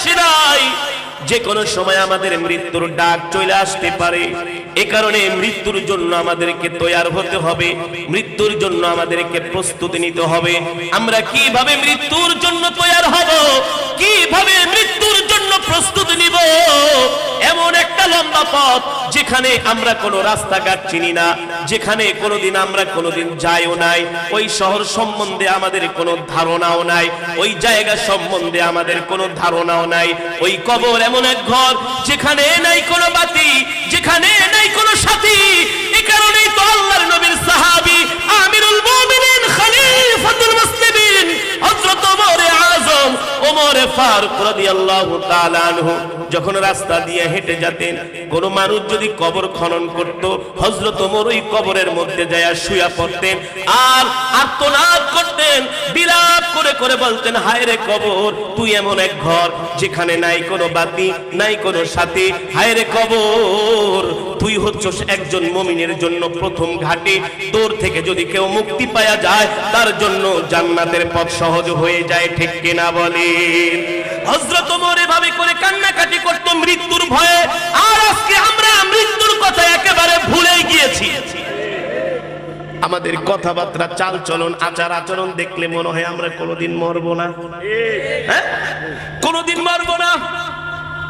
আসে নাই, যে কোনো সময় আমাদের মৃত্যুর ডাক চলে আসতে পারে। এ কারণে মৃত্যুর জন্য আমাদেরকে তৈয়ার হতে হবে, মৃত্যুর জন্য আমাদেরকে প্রস্তুতি নিতে হবে। আমরা কিভাবে মৃত্যুর জন্য তৈয়ার হব, কিভাবে মৃত্যুর জন্য প্রস্তুতি নিব? এমন একটা লম্বা পথ যেখানে আমরা কোনো রাস্তাঘাট চিনি না, যেখানে কোনোদিন আমরা কোনোদিন যাইও নাই, ওই শহর সম্বন্ধে আমাদের কোনো ধারণাও নাই, ওই জায়গা সম্বন্ধে আমাদের কোনো ধারণাও নাই। ওই কবর এমন এক ঘর যেখানে নাই কোনো বাতি, যেখানে নাই কোনো সাথী। এই কারণেই তো আল্লাহর নবীর সাহাবী আমিরুল মুমিনিন খলিফাতুল মুসলিমিন হযরত ওমর আযম ওমর ফারুক রাদিয়াল্লাহু তাআলা আনহু যখন রাস্তা দিয়ে হেঁটে যেতেন, কোন মানুষ যদি কবর খনন করত, হযরত ওমর ওই কবরের মধ্যে যায় শুয়ে পড়তেন আর আর্তনাদ করতেন, বিলাপ করে করে বলতেন, হায় রে কবর, তুই এমন এক ঘর যেখানে নাই কোনো বাতি, নাই কোনো সাথী। হায় রে কবর, তুই হচ্ছস একজন মুমিনের জন্য প্রথম ঘাটি, তোর থেকে যদি কেউ মুক্তি পাওয়া যায় তার জন্য জান্নাতের পথ সহজ হয়ে যায়। ঠিক কিনা বলেন? হযরত ওমর এভাবে করে কান্নাকাটি করত মৃত্যুর ভয়ে। আর আজকে আমরা মৃত্যুর কথা একেবারে ভুলে গিয়েছি। আমাদের কথাবার্তা, চাল চলন, আচার আচরণ দেখলে মনে হয় আমরা কোনোদিন মরবো না, হ্যাঁ, কোনোদিন মরবো না।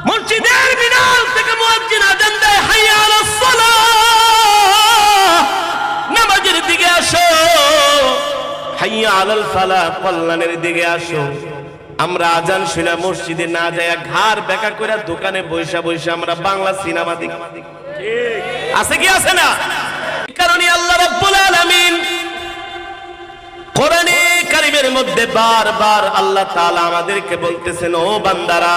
মসজিদের মিনার থেকে মুয়াজ্জিন আযান দেয়, হাইয়া আলাস সালাহ, নামাজের দিকে আসো, হাইয়া আলাল ফালাহ, কল্যাণের দিকে আসো। আমরা আজান শুনে মসজিদে না যায় ঘাড় বেঁকা করে দোকানে বৈশা বৈশা আমরা বাংলা সিনেমা দেখি। আছে কি আছে না? কারণে আল্লাহ রাব্বুল আলামিন কোরআনে কারীমের মধ্যে বারবার আল্লাহ তাআলা আমাদেরকে বলতেছেন, ও বান্দারা,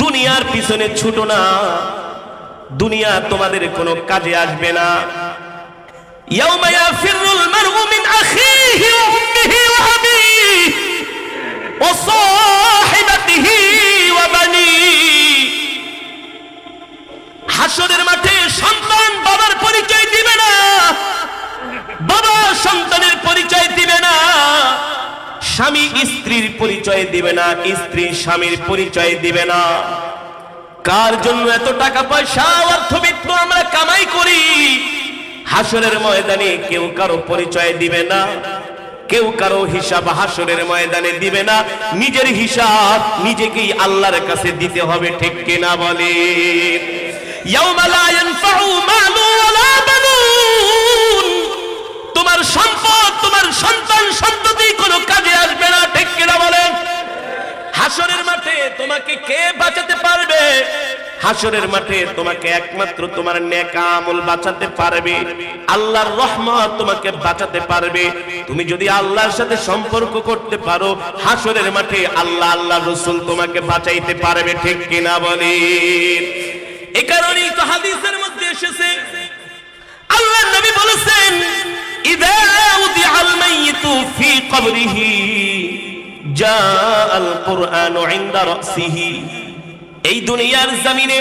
দুনিয়ার পিছনে ছুটো না, দুনিয়া তোমাদের কোনো কাজে আসবে না। ইয়াউমা ইয়াফিরুল মারউ মিন আখিহি ওয়া উম্মিহি ওয়া আবিহি ওয়া সাহিবাতিহি ওয়া বানিহি। হাসরের মাঠে সন্তান বাবার পরিচয় দিবে না, বাবা সন্তানের পরিচয় দিবে না, স্বামী স্ত্রীর পরিচয় দিবে না, স্ত্রী স্বামীর পরিচয় দিবে না। কার জন্য এত টাকা পয়সা অর্থবিত্ত আমরা কামাই করি? হাসরের ময়দানে কেউ কারো পরিচয় দিবে না, কেউ কারো হিসাব হাসরের ময়দানে দিবে না। নিজের হিসাব নিজেকেই আল্লাহর কাছে দিতে হবে। ঠিক কিনা বলেন? ইয়াউমা লা ইয়ানফাউ মালু ওয়ালা বানুন, তোমার সম্পদ, তোমার সন্তান সন্ততি কোনো কাজে আসবে না। ঠিক কিনা বলেন? হাসরের মাঠে তোমাকে কে বাঁচাতে পারবে? হাসরের মাঠে তোমাকে একমাত্র তোমার নেক আমল বাঁচাতে পারবে, আল্লাহর রহমত তোমাকে বাঁচাতে পারবে। তুমি যদি আল্লাহর সাথে সম্পর্ক করতে পারো, হাসরের মাঠে আল্লাহ, আল্লাহ রাসূল তোমাকে বাঁচাইতে পারবে। ঠিক কিনা বলেন? এই কারণেই তো হাদিসের মধ্যে এসেছে, আল্লাহর নবী বলেছেন, ইযা উদিআল মাইয়িতু ফি কবরিহি জাআল কুরআনু ইনদা রাসিহি। এই দুনিয়ার জমিনে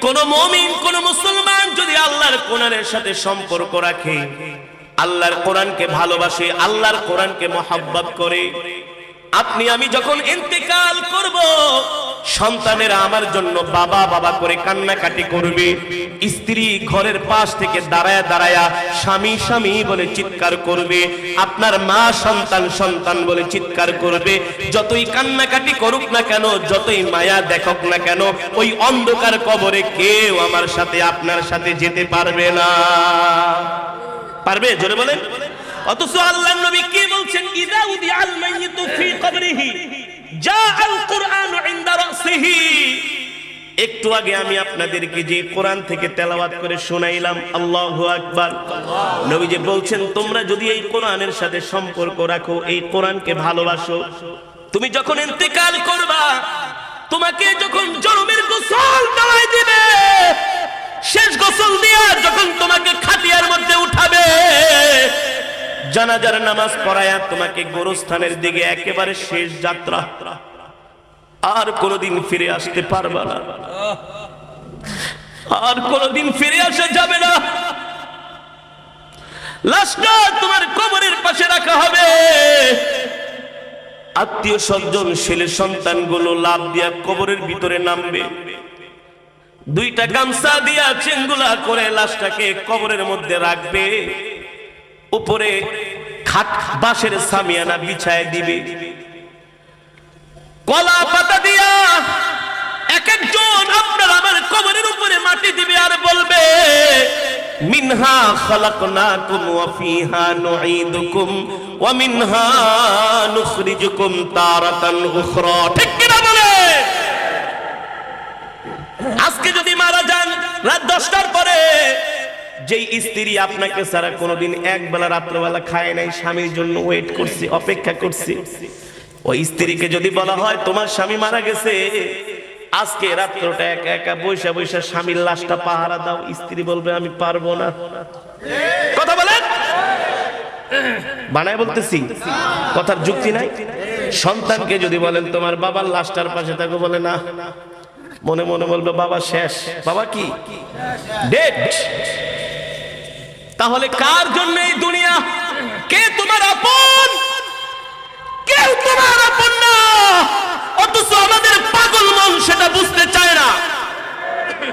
কোন মুমিন, কোন মুসলমান যদি আল্লাহর কোরআনের সাথে সম্পর্ক রাখে, আল্লাহর কোরআনকে ভালোবাসে, আল্লাহর কোরআনকে মহব্বত করে, আপনি আমি যখন ইন্তেকাল করব, সন্তানেরা আমার জন্য বাবা বাবা করে কান্নাকাটি করবে, স্ত্রী ঘরের পাশ থেকে দাঁড়ায়া দাঁড়ায়া স্বামী স্বামী বলে চিৎকার করবে, আপনার মা সন্তান সন্তান বলে চিৎকার করবে। যতই কান্নাকাটি করুক না কেন, যতই মায়া দেখুক না কেন, ওই অন্ধকার কবরে কেউ আমার সাথে আপনার সাথে যেতে পারবে না। পারবে? জোরে বলেন। অথচ আল্লাহর নবী কি বলছেন? ইযা উদিআল মাইয়িতু ফি কবরিহি জাআল কুরআনু ইনদা রাসিহি। একটু আগে আমি আপনাদেরকে যে কোরআন থেকে তেলাওয়াত করে শোনাইলাম, আল্লাহু আকবার, নবীজি বলছেন, তোমরা যদি এই কোরআনের সাথে সম্পর্ক রাখো, এই কোরআনকে ভালোবাসো, তুমি যখন ইন্তেকাল করবা, তোমাকে যখন জনমের গোসল দেওয়াই দিবে, শেষ গোসল দিয়া যখন তোমাকে খাটিয়ার মধ্যে উঠাবে, জানাজার নামাজ পড়ায়া তোমাকে গোরস্থানের দিকে একেবারে শেষ যাত্রা, আর কোনদিন ফিরে আসতে পারবা না, আর কোনদিন ফিরে আসা যাবে না। লাশটা তোমার কবরের পাশে রাখা হবে, আত্মীয় স্বজন ছেলে সন্তানগুলো লাভ দিয়া কবরের ভিতরে নামবে, দুইটা গামছা দিয়া চেঙ্গুলা করে লাশটাকে কবরের মধ্যে রাখবে, উপরে খাট বাঁশের সামিয়ানা বিছায় দিবে, কলা পাতা দিয়া এক একজন আপনার আমার কবরের উপরে মাটি দিবে আর বলবে মিনহা খালাকনাকুম ওয়া ফিহা নুঈদুকুম ওয়া মিনহা নুখরিজুকুম তারাতান উখরা। ঠিক কি না বলে? আজকে যদি মারা যান রাত 10টার পরে, যেই স্ত্রী আপনাকে ছাড়া কোনোদিন একবেলা রাত্রবেলা খায় নাই, স্বামীর জন্য ওয়েট করছে, অপেক্ষা করছে, ওই স্ত্রীকে যদি বলা হয় তোমার স্বামী মারা গেছে, আজকে রাত্রটা একা একা বৈশা বৈশা স্বামীর লাশটা পাহারা দাও, স্ত্রী বলবে আমি পারবো না। কথা বলেন, বানায় বলতেছি, কথার যুক্তি নাই। সন্তানকে যদি বলেন তোমার বাবার লাশটার পাশে থাকো, বলে না, মনে মনে বলবে বাবা শেষ, বাবা কি ডেড। তাহলে কার জন্য এই দুনিয়া? কে তোমার আপন? কেউ তোমার আপন না, অথচ আমাদের পাগল মন সেটা বুঝতে চায় না।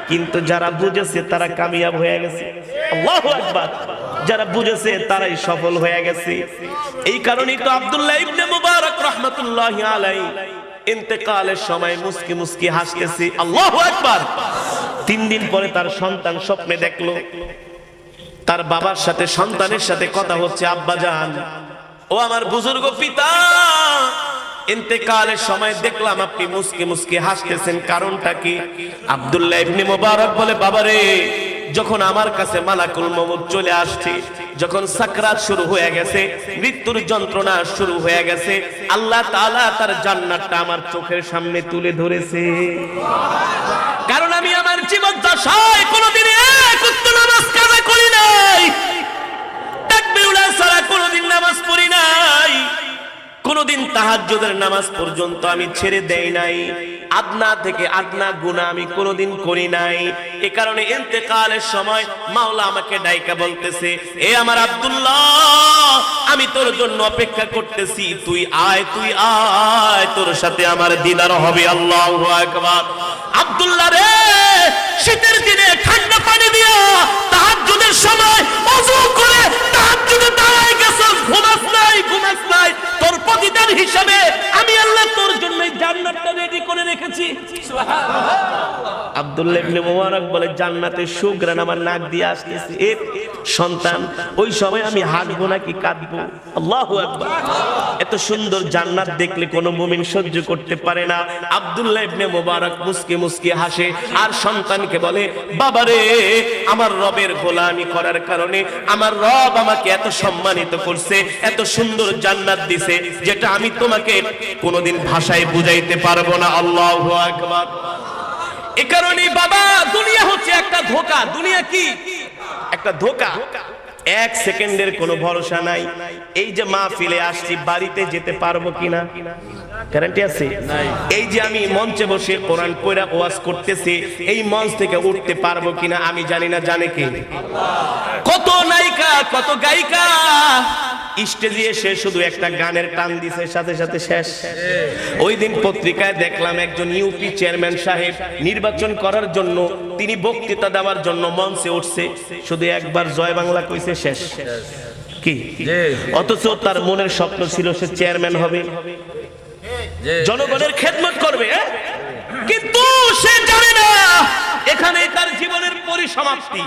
কিন্তু যারা বুঝেছে তারা কামিয়াব হয়ে গেছে, আল্লাহু আকবার। যারা বুঝেছে তারাই সফল হয়ে গেছে। এই কারণেই তো আব্দুল্লাহ ইবনে মুবারক রাহমাতুল্লাহি আলাইহি ইন্তেকালের সময় মুস্কি মুস্কি হাসতেছে, আল্লাহু আকবার। 3 দিন পরে তার সন্তান স্বপ্নে দেখলো তার বাবার সাথে সন্তানের সাথে কথা হচ্ছে, আব্বা জান, ও আমার বুজুর্গ পিতা, ইন্তেকালের সময় দেখলাম আপনি মুস্কি মুস্কি হাসতেছেন, কারণটা কি? আব্দুল্লাহ ইবনে মুবারক বলে, বাবারে, যখন আমার কাছে মালাকুল মউত চলে আসছে, যখন সাকরাত শুরু হয়ে গেছে, মৃত্যুর যন্ত্রণা শুরু হয়ে গেছে, আল্লাহ তাআলা তার জান্নাতটা আমার চোখের সামনে তুলে ধরেছে। কারণ আমি আমার জীবদ্দশায় কোনোদিন এক ওয়াক্ত নামাজ কাজা করি নাই, তাকবীরুল্লাহ ছাড়া কোনোদিন নামাজ পড়ি নাই, কোনোদিন তাহাজ্জুদের নামাজ পর্যন্ত আমি ছেড়ে দেই নাই, আদনা থেকে আদনা গুনাহ আমি কোনোদিন করি নাই। এই কারণে ইন্তেকালের সময় মাওলা আমাকে ডাইকা বলতেছে, এ আমার আব্দুল্লাহ, আমি তোর জন্য অপেক্ষা করতেছি, তুই আয়, তুই আয়, তোর সাথে আমার দিদার হবে। আল্লাহু আকবার। আব্দুল্লাহ রে, শীতের দিনে ঠান্ডা পানি দিয়া তাহাজ্জুদের সময় ওযু করে তাহাজ্জুদে দাঁড়ায় গেছস, ঘুমাস নাই, তোর প্রতিদান হিসাবে আমি আল্লাহ তোর জন্য জান্নাতটা রেডি করে রেখেছি। সুবহানাল্লাহ। আব্দুল্লাহ ইবনে মুবারক বলে, জান্নাতের সুঘ্রাণ আমার নাক দিয়ে আসতেছে। এ সন্তান, ওই সময় আমি হাসবো নাকি কাঁদবো? আল্লাহু আকবার। এত সুন্দর জান্নাত দেখলে কোনো মুমিন সহ্য করতে পারে না। আব্দুল্লাহ ইবনে মুবারক মুস্কি মুস্কি হাসে আর সন্তানকে বলে, বাবারে, আমার রবের গোলামি করার কারণে আমার রব আমাকে এত সম্মানিত করছে, এত সুন্দর জান্নাত দিছে, যেটা আমি তোমাকে কোনোদিন ভাষায় বুঝাইতে পারবো না। আল্লাহু আকবার। এই কারণে বাবা, দুনিয়া হচ্ছে একটা ধোঁকা। দুনিয়া কি? একটা ধোঁকা। 1 সেকেন্ডের কোনো ভরসা নাই। এই যে মাহফিলে আসছি, বাড়িতে যেতে পারবো কিনা গ্যারান্টি আছে? এই যে আমি মঞ্চে বসে কোরআন পড়া ওয়াজ করতেছি, এই মঞ্চ থেকে উঠতে পারবো কিনা আমি জানি না, জানে কে? কত নায়িকা, কত গায়িকা স্টেজে এসে শুধু একটা গানের টান দিছে, সাথে সাথে শেষ। ওই দিন পত্রিকায় দেখলাম একজন ইউপি চেয়ারম্যান সাহেব নির্বাচন করার জন্য তিনি বক্তৃতা দেওয়ার জন্য মঞ্চে উঠছে, শুধু একবার জয় বাংলা কইছে, শেষ। কি? অথচ তার মনের স্বপ্ন ছিল সে চেয়ারম্যান হবে, জনগণের খেদমত করবে, কিন্তু সে জানে না এখানে তার জীবনের পরিসমাপ্তি,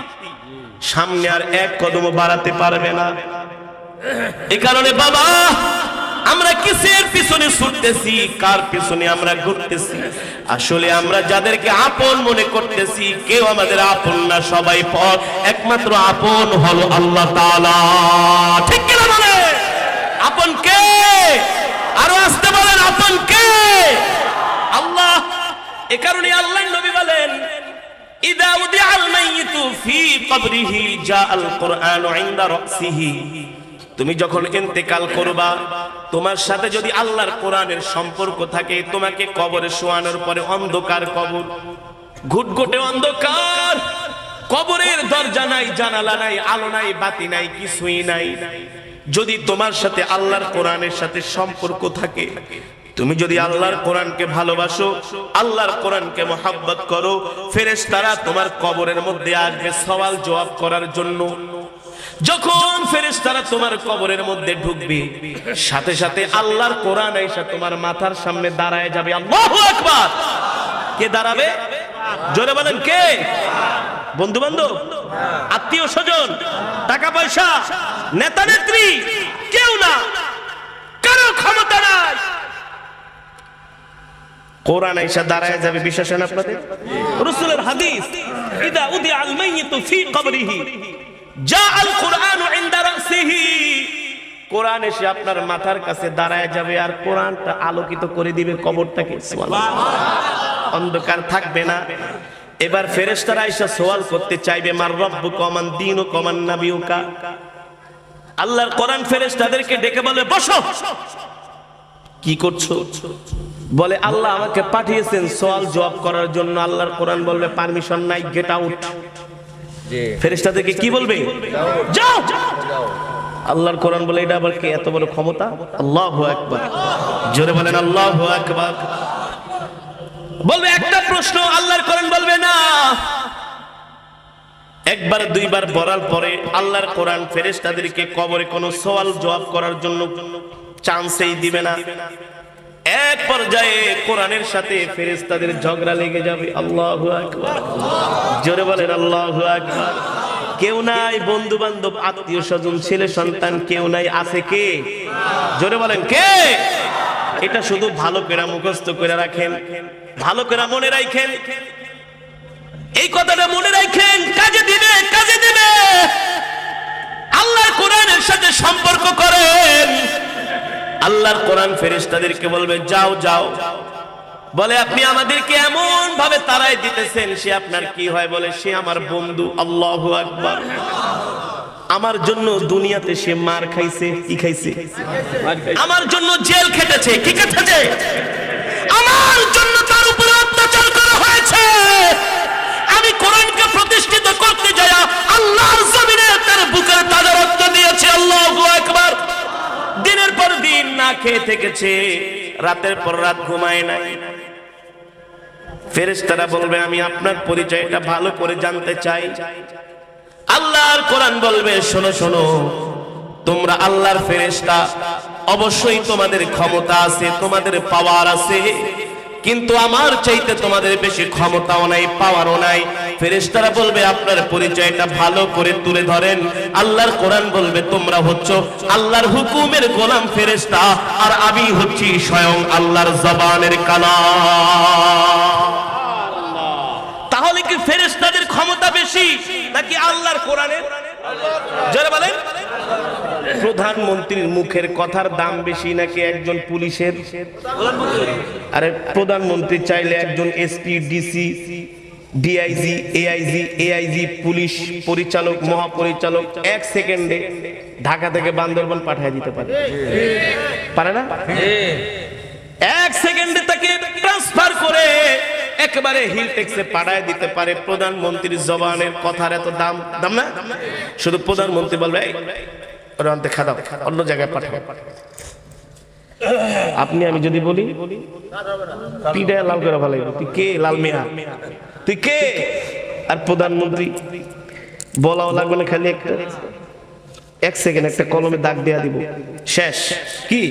সামনে আর 1 কদম বাড়াতে পারবে না। এই কারণে বাবা, আমরা কিসের পিছনে ছুটতেছি, কার পিছনে আমরা ঘুরতেছি? আসলে আমরা যাদেরকে আপন মনে করতেছি, কেউ আমাদের আপন না, সবাই পর। একমাত্র আপন হলো আল্লাহ তাআলা। ঠিক কি না বলে? আপন কে? আরো আসতে বলেন, আপন কে? আল্লাহ। এই কারণে আল্লাহর নবী বলেন, ইদা উদিআল মাইয়িতু ফি কবরিহি জাআল কুরআনু ইনদা রাসিহি। তুমি যখন ইন্তেকাল করবা, তোমার সাথে যদি আল্লাহর কোরআনের সম্পর্ক থাকে, তোমাকে কবরে শোয়ানোর পরে অন্ধকার কবর, ঘুটঘুটে অন্ধকার, কবরের দরজা নাই, জানালা নাই, আলো নাই, বাতি নাই, কিছুই নাই। যদি তোমার সাথে আল্লাহর কোরআনের সাথে সম্পর্ক থাকে, তুমি যদি আল্লাহর কোরআনকে ভালোবাসো, আল্লাহর কোরআনকে মহব্বত করো, ফেরেশতারা তোমার কবরের মধ্যে আসবে সওয়াল জবাব করার জন্য। যখন ফেরেশতারা তোমার কবরের মধ্যে ঢুকবে, সাথে সাথে আল্লাহর কোরআন এসে তোমার মাথার সামনে দাঁড়ায় যাবে। আল্লাহু আকবার। কে দাঁড়াবে? জোরে বলেন কে? বন্ধু বান্ধব, আত্মীয় স্বজন, টাকা পয়সা, নেতা নেত্রী, কেউ না, কারো ক্ষমতা নাই। কোরআন এসে দাঁড়ায় যাবে। বিশ্বাস হয় না আপনাদের? রাসূলের হাদিস, ইদা উদি আল মাইয়িতু ফি কবরিহি জা আল কুরআন ইনদা রাসিহি। কোরআন এসে আপনার মাথার কাছে দাঁড়ায় যাবে আর কোরআনটা আলোকিত করে দিবে কবরটাকে। সুবহানাল্লাহ। অন্ধকার থাকবে না। এবার ফেরেশতারা এসে সওয়াল করতে চাইবে, মার রব্বুকা ওয়া মান দীনুকা ওয়া মান নাবিয়ুকা। আল্লাহর কোরআন ফেরেশতাদেরকে ডেকে বলে, বসো। কি করছো? বলে, আল্লাহ আমাকে পাঠিয়েছেন সওয়াল জবাব করার জন্য। আল্লাহর কোরআন বলবে, পারমিশন নাই, গেট আউট। ফেরেশতাদেরকে কি বলবে? যাও। আল্লাহর কোরআন বলে, এটা আবার কে? এত বড় ক্ষমতা? আল্লাহু আকবার। জোরে বলেন আল্লাহু আকবার। বলবে একটা প্রশ্ন, আল্লাহর কোরআন বলবে না। একবার দুইবার বলার পরে আল্লাহর কোরআন ফেরেশতাদেরকে কবরে কোনো সওয়াল জবাব করার জন্য চান্সই দিবে না। এক পর্যায়ে কোরআনের সাথে ফেরেশতাদের ঝগড়া লেগে যাবে। আল্লাহু আকবার। জোরে বলেন আল্লাহু আকবার। কেউ নাই, বন্ধু বান্ধব, আত্মীয় স্বজন, ছেলে সন্তান কেউ নাই। আছে কে? জোরে বলেন কে? এটা শুধু ভালো করে মুখস্থ করে রাখেন, ভালো করে মনে রাখেন, এই কথাটা মনে রাখেন, কাজে দিবে, কাজে দিবে। আল্লাহর কোরআনের সাথে সম্পর্ক করেন। আল্লাহর কোরআন ফেরেশতাদেরকে বলবে, যাও যাও। বলে, আপনি আমাদেরকে এমন ভাবে তাড়ায় দিতেছেন, সে আপনার কি হয়? বলে, সে আমার বন্ধু। আল্লাহু আকবার। আমার জন্য দুনিয়াতে সে মার খাইছে। কি খাইছে? আমার জন্য জেল খেটেছে। কি খেটেছে? আমার জন্য তার উপরে অত্যাচার করা হয়েছে। আমি কোরআনকে প্রতিষ্ঠিত করতে যাই আল্লাহর জমিনে তার বুকের তাজা রক্ত দিয়েছে। আল্লাহু আকবার। দিনের পর দিন না খেয়ে থেকেছে, রাতের পর রাত ঘুমায় নাই। ফেরেশতারা বলবে, আমি আপনার পরিচয়টা ভালো করে জানতে চাই। আল্লাহর কোরআন বলবে, শোনো শোনো, তোমরা আল্লাহর ফেরেশতা, অবশ্যই তোমাদের ক্ষমতা আছে, তোমাদের পাওয়ার আছে, কিন্তু আমার চাইতে তোমাদের বেশি ক্ষমতাও নাই, পাওয়ারও নাই। ফেরেশতারা বলবে, আপনার পরিচয়টা ভালো করে তুলে ধরেন। আল্লাহর কোরআন বলবে, তোমরা হচ্ছ আল্লাহর হুকুমের গোলাম ফেরেশতা, আর আমি হচ্ছি স্বয়ং আল্লাহর জবানের কালাম। তাহলে কি ফেরেশতাদের ক্ষমতা বেশি নাকি আল্লাহর কোরআনের? যারা বলেন, প্রধানমন্ত্রীর মুখের কথার দাম বেশি নাকি একজন পুলিশের? আরে প্রধানমন্ত্রী চাইলে একজন SP, DC, DIG, AIG, police পরিচালক, মহাপরিচালক এক সেকেন্ডে ঢাকা থেকে বান্দরবান পাঠিয়ে দিতে পারে। পারে না? এক সেকেন্ডে তাকে ট্রান্সফার করে একেবারে হিল ট্যাক্সে পাঠায় দিতে পারে। প্রধানমন্ত্রীর জবানের কথার এত দাম না? শুধু প্রধানমন্ত্রী বলবে, অন্য জায়গায় পাঠাও। আপনি আমি যদি বলি, পিঠায় লাল করে ভালো, তুই কে? লাল মিয়া, তুই কে? আর প্রধানমন্ত্রী বলাও লাগবে না, খালি এক সেকেন্ড একটা কলমে দাগ দেয়া দিব, শেষ। কি